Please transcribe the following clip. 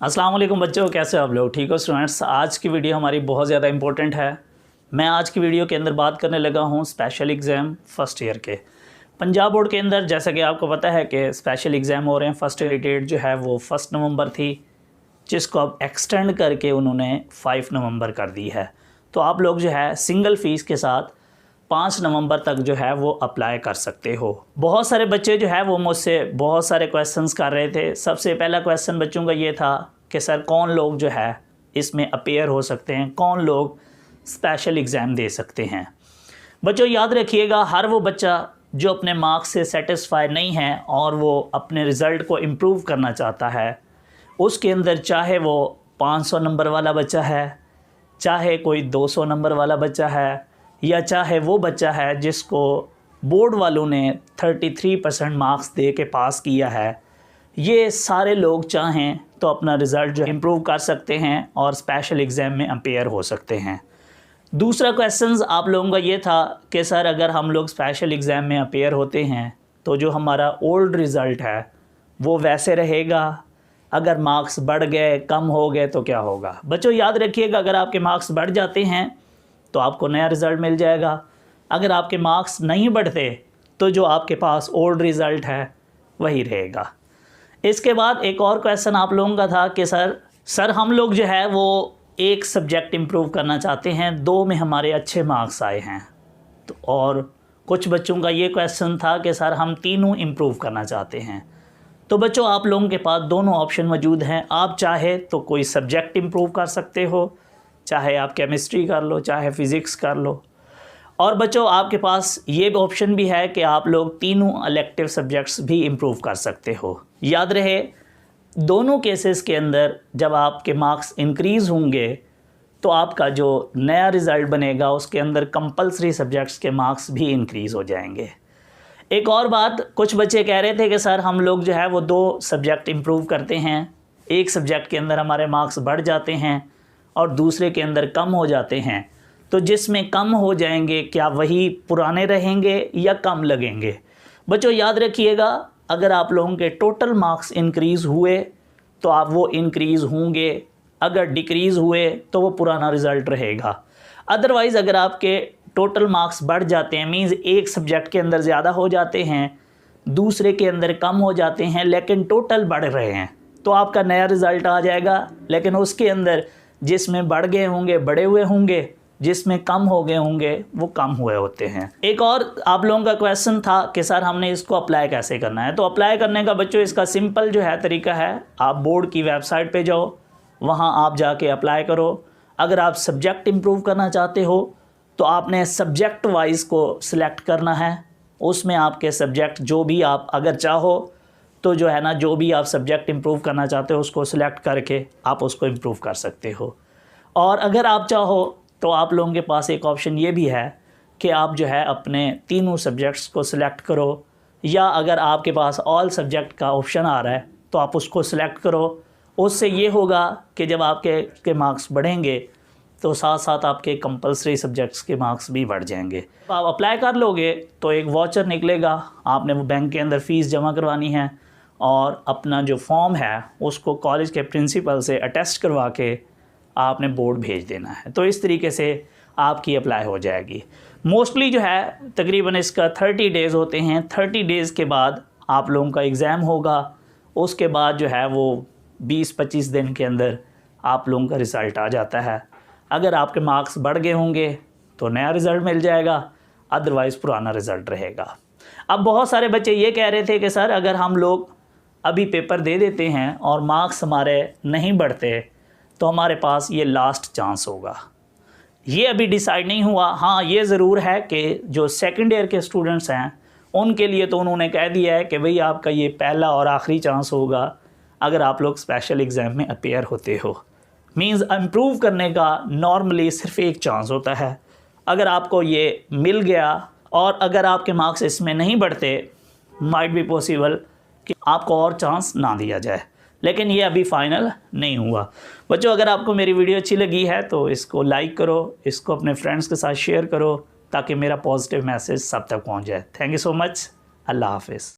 अस्सलाम वालेकुम बच्चों, कैसे हो आप लोग? ठीक हो स्टूडेंट्स? आज की वीडियो हमारी बहुत ज़्यादा इंपॉर्टेंट है। मैं आज की वीडियो के अंदर बात करने लगा हूँ स्पेशल एग्ज़ाम फर्स्ट ईयर के। पंजाब बोर्ड के अंदर जैसा कि आपको पता है कि स्पेशल एग्ज़ाम हो रहे हैं। फर्स्ट ईयर की डेट जो है वो 1 नवंबर थी, जिसको अब एक्सटेंड करके उन्होंने 5 नवंबर कर दी है। तो आप लोग जो है सिंगल फ़ीस के साथ 5 नवंबर तक जो है वो अप्लाई कर सकते हो। बहुत सारे बच्चे जो है वो मुझसे बहुत सारे क्वेश्चंस कर रहे थे। सबसे पहला क्वेश्चन बच्चों का ये था कि सर कौन लोग जो है इसमें अपीयर हो सकते हैं, कौन लोग स्पेशल एग्ज़ाम दे सकते हैं। बच्चों याद रखिएगा, हर वो बच्चा जो अपने मार्क्स से सेटिस्फाई नहीं है और वो अपने रिज़ल्ट को इम्प्रूव करना चाहता है, उसके अंदर चाहे वो 500 नंबर वाला बच्चा है, चाहे कोई 200 नंबर वाला बच्चा है, या चाहे वो बच्चा है जिसको बोर्ड वालों ने 33% मार्क्स दे के पास किया है, ये सारे लोग चाहें तो अपना रिज़ल्ट जो इम्प्रूव कर सकते हैं और स्पेशल एग्ज़ाम में अपेयर हो सकते हैं। दूसरा क्वेश्चन आप लोगों का ये था कि सर अगर हम लोग स्पेशल एग्ज़ाम में अपेयर होते हैं तो जो हमारा ओल्ड रिज़ल्ट है वो वैसे रहेगा, अगर मार्क्स बढ़ गए कम हो गए तो क्या होगा। बच्चों याद रखिएगा, अगर आपके मार्क्स बढ़ जाते हैं तो आपको नया रिज़ल्ट मिल जाएगा। अगर आपके मार्क्स नहीं बढ़ते तो जो आपके पास ओल्ड रिज़ल्ट है वही रहेगा। इसके बाद एक और क्वेश्चन आप लोगों का था कि सर हम लोग जो है वो एक सब्जेक्ट इम्प्रूव करना चाहते हैं, 2 में हमारे अच्छे मार्क्स आए हैं। तो और कुछ बच्चों का ये क्वेश्चन था कि सर हम तीनों इम्प्रूव करना चाहते हैं। तो बच्चों आप लोगों के पास दोनों ऑप्शन मौजूद हैं। आप चाहे तो कोई सब्जेक्ट इम्प्रूव कर सकते हो, चाहे आप केमिस्ट्री कर लो, चाहे फ़िज़िक्स कर लो। और बच्चों आपके पास ये ऑप्शन भी है कि आप लोग तीनों इलेक्टिव सब्जेक्ट्स भी इम्प्रूव कर सकते हो। याद रहे, दोनों केसेस के अंदर जब आपके मार्क्स इंक्रीज़ होंगे तो आपका जो नया रिज़ल्ट बनेगा उसके अंदर कंपलसरी सब्जेक्ट्स के मार्क्स भी इंक्रीज़ हो जाएंगे। एक और बात, कुछ बच्चे कह रहे थे कि सर हम लोग जो है वो 2 सब्जेक्ट इम्प्रूव करते हैं, एक सब्जेक्ट के अंदर हमारे मार्क्स बढ़ जाते हैं और दूसरे के अंदर कम हो जाते हैं। तो जिसमें कम हो जाएंगे क्या वही पुराने रहेंगे या कम लगेंगे? बच्चों याद रखिएगा, अगर आप लोगों के टोटल मार्क्स इंक्रीज़ हुए तो आप वो इंक्रीज़ होंगे, अगर डिक्रीज़ हुए तो वो पुराना रिज़ल्ट रहेगा। अदरवाइज़ अगर आपके टोटल मार्क्स बढ़ जाते हैं, मीन्स एक सब्जेक्ट के अंदर ज़्यादा हो जाते हैं, दूसरे के अंदर कम हो जाते हैं, लेकिन टोटल बढ़ रहे हैं, तो आपका नया रिज़ल्ट आ जाएगा। लेकिन उसके अंदर जिसमें बढ़ गए होंगे बड़े हुए होंगे, जिसमें कम हो गए होंगे वो कम हुए होते हैं। एक और आप लोगों का क्वेश्चन था कि सर हमने इसको अप्लाई कैसे करना है। तो अप्लाई करने का बच्चों इसका सिंपल जो है तरीका है, आप बोर्ड की वेबसाइट पे जाओ, वहाँ आप जाके अप्लाई करो। अगर आप सब्जेक्ट इम्प्रूव करना चाहते हो तो आपने सब्जेक्ट वाइज को सिलेक्ट करना है। उसमें आपके सब्जेक्ट जो भी आप अगर चाहो तो जो है ना, जो भी आप सब्जेक्ट इम्प्रूव करना चाहते हो उसको सिलेक्ट करके आप उसको इम्प्रूव कर सकते हो। और अगर आप चाहो तो आप लोगों के पास एक ऑप्शन ये भी है कि आप जो है अपने तीनों सब्जेक्ट्स को सिलेक्ट करो, या अगर आपके पास ऑल सब्जेक्ट का ऑप्शन आ रहा है तो आप उसको सिलेक्ट करो। उससे ये होगा कि जब आपके मार्क्स बढ़ेंगे तो साथ साथ आपके कंपलसरी सब्जेक्ट्स के मार्क्स भी बढ़ जाएंगे। आप अप्लाई कर लोगे तो एक वाउचर निकलेगा, आपने वो बैंक के अंदर फ़ीस जमा करवानी है और अपना जो फॉर्म है उसको कॉलेज के प्रिंसिपल से अटेस्ट करवा के आपने बोर्ड भेज देना है। तो इस तरीके से आपकी अप्लाई हो जाएगी। मोस्टली जो है तकरीबन इसका 30 डेज़ होते हैं। 30 डेज़ के बाद आप लोगों का एग्ज़ाम होगा। उसके बाद जो है वो 20-25 दिन के अंदर आप लोगों का रिज़ल्ट आ जाता है। अगर आपके मार्क्स बढ़ गए होंगे तो नया रिज़ल्ट मिल जाएगा, अदरवाइज़ पुराना रिज़ल्ट रहेगा। अब बहुत सारे बच्चे ये कह रहे थे कि सर अगर हम लोग अभी पेपर दे देते हैं और मार्क्स हमारे नहीं बढ़ते तो हमारे पास ये लास्ट चांस होगा। ये अभी डिसाइड नहीं हुआ। हाँ, ये ज़रूर है कि जो सेकंड ईयर के स्टूडेंट्स हैं उनके लिए तो उन्होंने कह दिया है कि भाई आपका ये पहला और आखिरी चांस होगा अगर आप लोग स्पेशल एग्ज़ाम में अपेयर होते हो। मींस इम्प्रूव करने का नॉर्मली सिर्फ एक चांस होता है। अगर आपको ये मिल गया और अगर आपके मार्क्स इसमें नहीं बढ़ते, माइट बी पॉसिबल कि आपको और चांस ना दिया जाए, लेकिन ये अभी फाइनल नहीं हुआ। बच्चों अगर आपको मेरी वीडियो अच्छी लगी है तो इसको लाइक करो, इसको अपने फ्रेंड्स के साथ शेयर करो ताकि मेरा पॉजिटिव मैसेज सब तक पहुंच जाए। Thank you so much. अल्लाह हाफिज़।